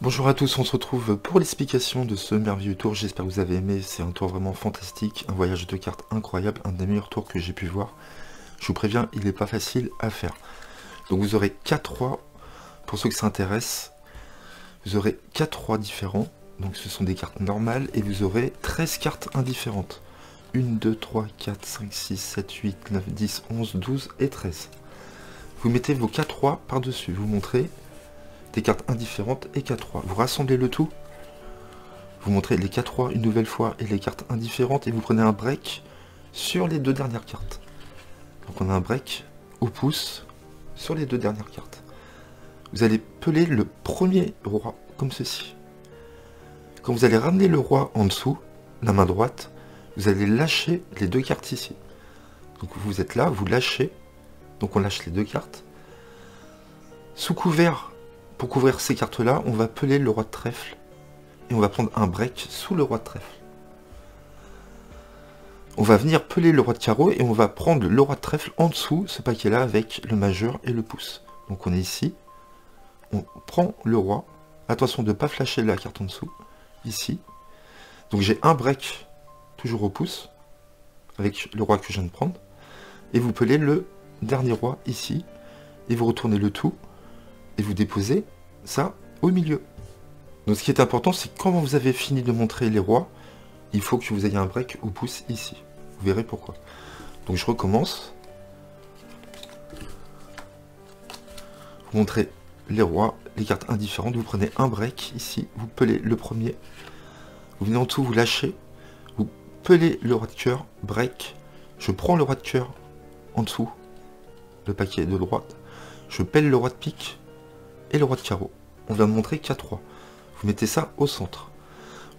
Bonjour à tous, on se retrouve pour l'explication de ce merveilleux tour. J'espère que vous avez aimé, c'est un tour vraiment fantastique, un voyage de cartes incroyable, un des meilleurs tours que j'ai pu voir. Je vous préviens, il n'est pas facile à faire. Donc vous aurez 4 rois, pour ceux que ça intéresse, vous aurez 4 rois différents, donc ce sont des cartes normales, et vous aurez 13 cartes indifférentes. 1, 2, 3, 4, 5, 6, 7, 8, 9, 10, 11, 12 et 13. Vous mettez vos 4 rois par-dessus, vous montrez des cartes indifférentes et 4 rois. Vous rassemblez le tout, vous montrez les 4 rois une nouvelle fois et les cartes indifférentes, et vous prenez un break sur les deux dernières cartes. Donc on a un break au pouce sur les deux dernières cartes. Vous allez peler le premier roi comme ceci. Quand vous allez ramener le roi en dessous, la main droite, vous allez lâcher les deux cartes ici. Donc vous êtes là, vous lâchez, donc on lâche les deux cartes. Sous couvert, pour couvrir ces cartes-là, on va peler le roi de trèfle et on va prendre un break sous le roi de trèfle. On va venir peler le roi de carreau et on va prendre le roi de trèfle en dessous, ce paquet-là, avec le majeur et le pouce. Donc on est ici, on prend le roi, attention de ne pas flasher la carte en dessous, ici. Donc j'ai un break, toujours au pouce, avec le roi que je viens de prendre, et vous pelez le dernier roi ici, et vous retournez le tout, et vous déposez ça au milieu. Donc ce qui est important, c'est que quand vous avez fini de montrer les rois, il faut que vous ayez un break au pouce ici. Vous verrez pourquoi. Donc je recommence. Vous montrez les rois, les cartes indifférentes, vous prenez un break ici, vous pelez le premier, vous venez en dessous, vous lâchez, vous pelez le roi de cœur, break, je prends le roi de cœur en dessous, le paquet de droite, je pèle le roi de pique et le roi de carreau. On vient de montrer 4 rois. Vous mettez ça au centre.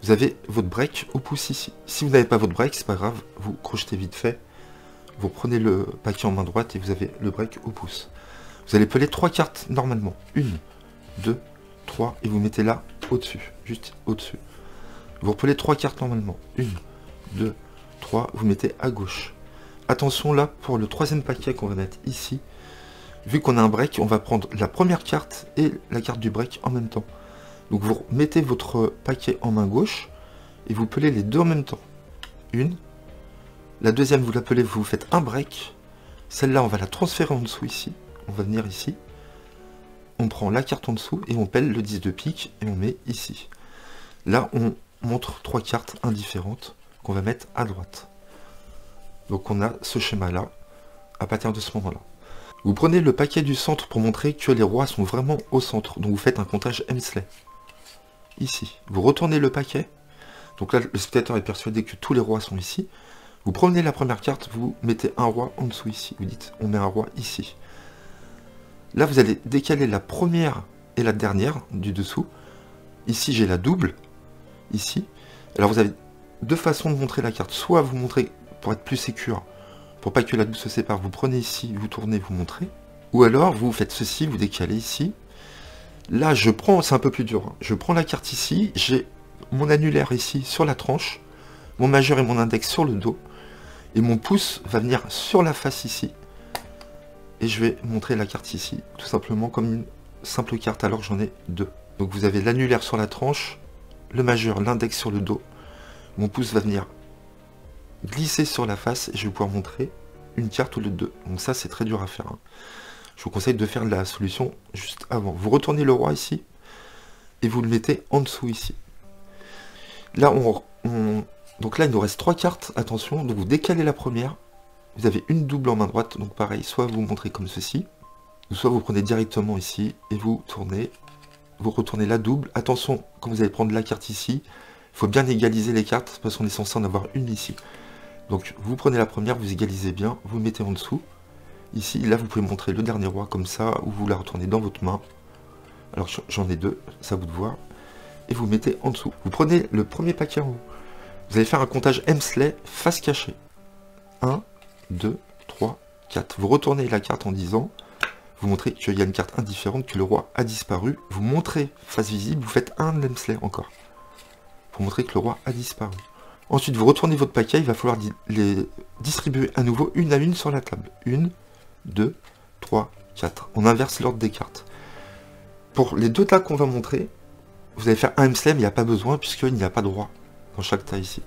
Vous avez votre break au pouce ici. Si vous n'avez pas votre break, c'est pas grave, vous crochetez vite fait. Vous prenez le paquet en main droite et vous avez le break au pouce. Vous allez peler 3 cartes normalement. 1, 2, 3 et vous mettez là au-dessus, juste au-dessus. Vous repelez 3 cartes normalement. 1, 2, 3, vous mettez à gauche. Attention là, pour le troisième paquet qu'on va mettre ici, vu qu'on a un break, on va prendre la première carte et la carte du break en même temps. Donc vous mettez votre paquet en main gauche et vous pelez les deux en même temps. Une. La deuxième, vous la pelez, vous faites un break. Celle-là, on va la transférer en dessous ici. On va venir ici. On prend la carte en dessous et on pèle le 10 de pique et on met ici. Là, on montre 3 cartes indifférentes qu'on va mettre à droite. Donc on a ce schéma-là à partir de ce moment-là. Vous prenez le paquet du centre pour montrer que les rois sont vraiment au centre. Donc vous faites un comptage Hemsley. Ici. Vous retournez le paquet. Donc là, le spectateur est persuadé que tous les rois sont ici. Vous prenez la première carte, vous mettez un roi en dessous ici. Vous dites, on met un roi ici. Là, vous allez décaler la première et la dernière du dessous. Ici, j'ai la double. Ici. Alors vous avez deux façons de montrer la carte. Soit vous montrez, pour être plus sécure, pour pas que la double se sépare, vous prenez ici, vous tournez, vous montrez. Ou alors, vous faites ceci, vous décalez ici. Là, je prends, c'est un peu plus dur, hein. Je prends la carte ici, j'ai mon annulaire ici sur la tranche, mon majeur et mon index sur le dos, et mon pouce va venir sur la face ici. Et je vais montrer la carte ici, tout simplement comme une simple carte, alors que j'en ai deux. Donc vous avez l'annulaire sur la tranche, le majeur, l'index sur le dos. Mon pouce va venir glisser sur la face et je vais pouvoir montrer une carte ou les deux. Donc ça, c'est très dur à faire, hein. Je vous conseille de faire la solution juste avant. Vous retournez le roi ici et vous le mettez en dessous ici. Là, donc là, il nous reste 3 cartes. Attention, donc vous décalez la première. Vous avez une double en main droite. Donc pareil, soit vous montrez comme ceci, soit vous prenez directement ici et vous tournez. Vous retournez la double. Attention, quand vous allez prendre la carte ici, il faut bien égaliser les cartes parce qu'on est censé en avoir une ici. Donc vous prenez la première, vous égalisez bien, vous mettez en dessous. Ici, là, vous pouvez montrer le dernier roi comme ça, ou vous la retournez dans votre main. Alors, j'en ai deux, c'est à vous de voir. Et vous mettez en dessous. Vous prenez le premier paquet en haut. Vous allez faire un comptage Hemsley face cachée. 1, 2, 3, 4. Vous retournez la carte en disant, vous montrez qu'il y a une carte indifférente, que le roi a disparu. Vous montrez face visible, vous faites un Hemsley encore. Pour montrer que le roi a disparu. Ensuite, vous retournez votre paquet, il va falloir les distribuer à nouveau une à une sur la table. 1, 2, 3, 4. On inverse l'ordre des cartes. Pour les deux tas qu'on va montrer, vous allez faire un M-Slay, mais il n'y a pas besoin, puisqu'il n'y a pas de roi dans chaque tas ici.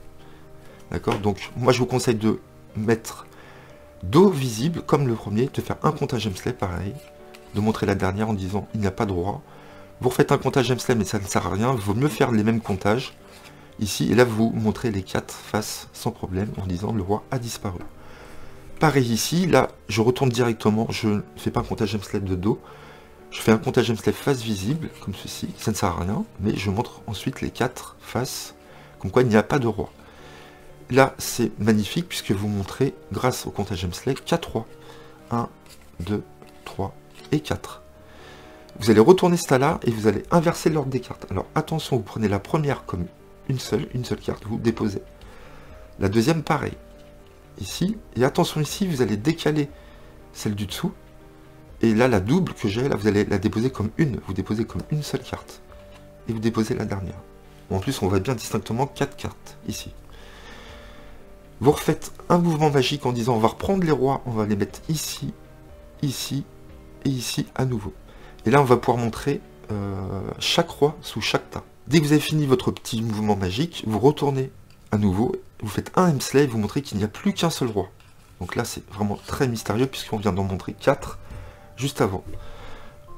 D'accord? Donc, moi, je vous conseille de mettre dos visible, comme le premier, de faire un comptage M-Slay, pareil, de montrer la dernière en disant, il n'y a pas de roi. Vous refaites un comptage M-Slay, mais ça ne sert à rien, il vaut mieux faire les mêmes comptages, ici, et là, vous montrez les 4 faces, sans problème, en disant, le roi a disparu. Pareil ici, là, je retourne directement, je ne fais pas un comptage M-Slay de dos, je fais un comptage M-Slay face visible, comme ceci, ça ne sert à rien, mais je montre ensuite les 4 faces, comme quoi il n'y a pas de roi. Là, c'est magnifique, puisque vous montrez, grâce au comptage M-Slay, 4 rois. 1, 2, 3 et 4. Vous allez retourner ce tas-là, et vous allez inverser l'ordre des cartes. Alors, attention, vous prenez la première comme une seule carte, vous déposez. La deuxième, pareil. Ici, et attention ici, vous allez décaler celle du dessous, et là, la double que j'ai, là, vous allez la déposer comme une, vous déposez comme une seule carte, et vous déposez la dernière. En plus, on voit bien distinctement 4 cartes, ici. Vous refaites un mouvement magique en disant, on va reprendre les rois, on va les mettre ici, ici, et ici, à nouveau. Et là, on va pouvoir montrer chaque roi sous chaque tas. Dès que vous avez fini votre petit mouvement magique, vous retournez à nouveau, vous faites un M-Slay et vous montrez qu'il n'y a plus qu'un seul roi. Donc là, c'est vraiment très mystérieux puisqu'on vient d'en montrer 4 juste avant.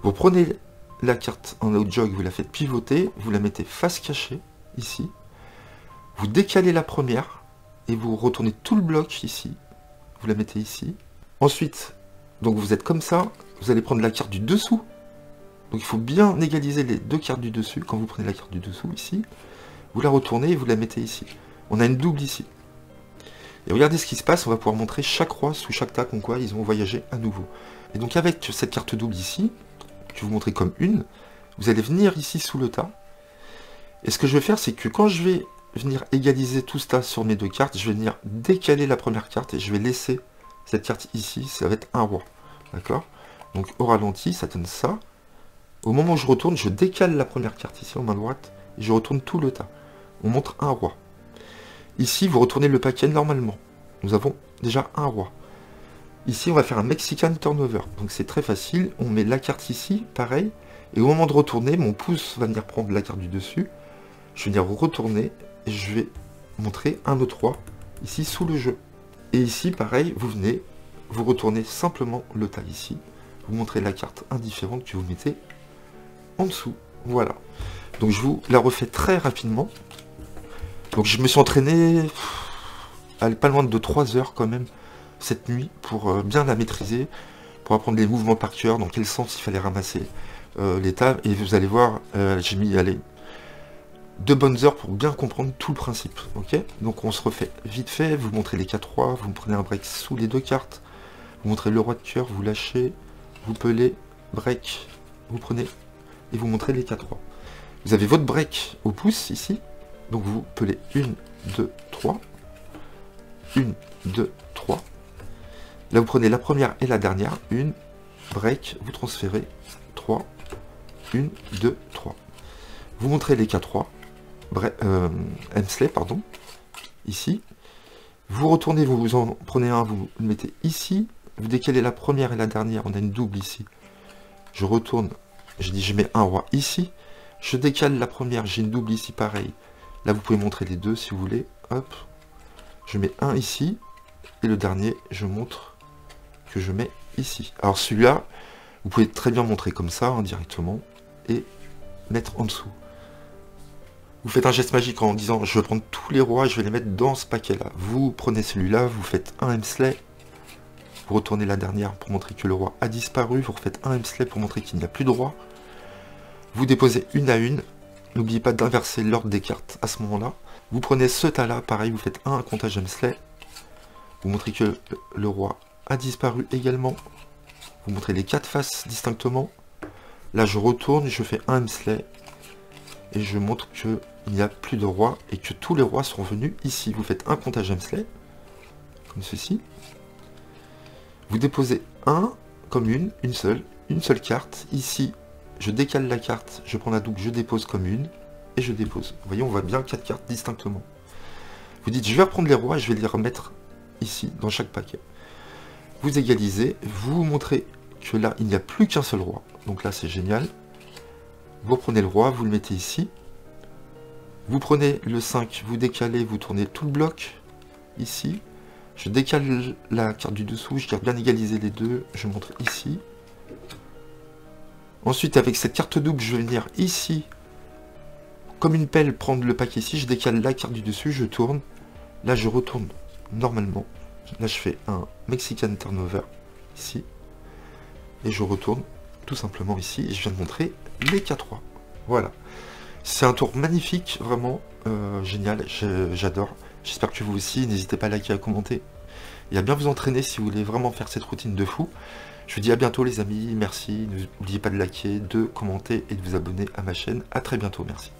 Vous prenez la carte en out jog, vous la faites pivoter, vous la mettez face cachée, ici. Vous décalez la première et vous retournez tout le bloc ici. Vous la mettez ici. Ensuite, donc vous êtes comme ça, vous allez prendre la carte du dessous. Donc il faut bien égaliser les deux cartes du dessus. Quand vous prenez la carte du dessous ici, vous la retournez et vous la mettez ici. On a une double ici. Et regardez ce qui se passe, on va pouvoir montrer chaque roi sous chaque tas, comme quoi ils ont voyagé à nouveau. Et donc avec cette carte double ici, que vous montrez comme une, vous allez venir ici sous le tas. Et ce que je vais faire, c'est que quand je vais venir égaliser tout ce tas sur mes deux cartes, je vais venir décaler la première carte et je vais laisser cette carte ici, ça va être un roi. D'accord? Donc au ralenti, ça donne ça. Au moment où je retourne, je décale la première carte ici en main droite et je retourne tout le tas. On montre un roi. Ici, vous retournez le paquet normalement. Nous avons déjà un roi. Ici, on va faire un Mexican turnover. Donc c'est très facile. On met la carte ici, pareil. Et au moment de retourner, mon pouce va venir prendre la carte du dessus. Je vais venir retourner et je vais montrer un autre roi ici sous le jeu. Et ici, pareil, vous venez, vous retournez simplement le tas ici. Vous montrez la carte indifférente que vous mettez en dessous. Voilà. Donc je vous la refais très rapidement. Donc je me suis entraîné pas loin de 3 heures quand même cette nuit pour bien la maîtriser, pour apprendre les mouvements par cœur, dans quel sens il fallait ramasser les tables. Et vous allez voir, j'ai mis 2 bonnes heures pour bien comprendre tout le principe. Ok, donc on se refait vite fait, vous montrez les 4 rois, vous prenez un break sous les 2 cartes, vous montrez le roi de cœur, vous lâchez, vous pelez, break, vous prenez et vous montrez les 4 rois. Vous avez votre break au pouce ici, donc vous pelez 1, 2, 3, 1, 2, 3. Là vous prenez la première et la dernière, 1, break, vous transférez, 3, 1, 2, 3. Vous montrez les 4 rois, M-Slay, pardon, ici. Vous retournez, vous en prenez un, vous le mettez ici, vous décalez la première et la dernière, on a une double ici. Je retourne, je dis je mets un roi ici, je décale la première, j'ai une double ici, pareil. Là vous pouvez montrer les deux si vous voulez, hop, je mets un ici, et le dernier, je montre que je mets ici. Alors celui-là, vous pouvez très bien montrer comme ça, hein, directement, et mettre en dessous. Vous faites un geste magique en disant je vais prendre tous les rois et je vais les mettre dans ce paquet là. Vous prenez celui-là, vous faites un M-Slay, vous retournez la dernière pour montrer que le roi a disparu, vous refaites un M-Slay pour montrer qu'il n'y a plus de roi. Vous déposez une à une, n'oubliez pas d'inverser l'ordre des cartes à ce moment-là. Vous prenez ce tas là, pareil, vous faites un comptage M-Slay, vous montrez que le roi a disparu également, vous montrez les 4 faces distinctement. Là je retourne, je fais un M-Slay, et je montre qu'il n'y a plus de roi et que tous les rois sont venus ici. Vous faites un comptage M-Slay, comme ceci. Vous déposez un, comme une seule carte. Ici, je décale la carte, je prends la double, je dépose comme une, et je dépose. Vous voyez, on voit bien 4 cartes distinctement. Vous dites, je vais reprendre les rois et je vais les remettre ici, dans chaque paquet. Vous égalisez, vous montrez que là, il n'y a plus qu'un seul roi. Donc là, c'est génial. Vous reprenez le roi, vous le mettez ici. Vous prenez le 5, vous décalez, vous tournez tout le bloc, ici. Je décale la carte du dessous, je garde bien égaliser les deux, je montre ici. Ensuite, avec cette carte double, je vais venir ici, comme une pelle, prendre le paquet ici, je décale la carte du dessus, je tourne. Là, je retourne normalement. Là, je fais un Mexican turnover, ici. Et je retourne tout simplement ici, et je viens de montrer les K3. Voilà. C'est un tour magnifique, vraiment génial, j'adore. J'espère que vous aussi, n'hésitez pas à liker, à commenter et à bien vous entraîner si vous voulez vraiment faire cette routine de fou. Je vous dis à bientôt les amis, merci, n'oubliez pas de liker, de commenter et de vous abonner à ma chaîne. À très bientôt, merci.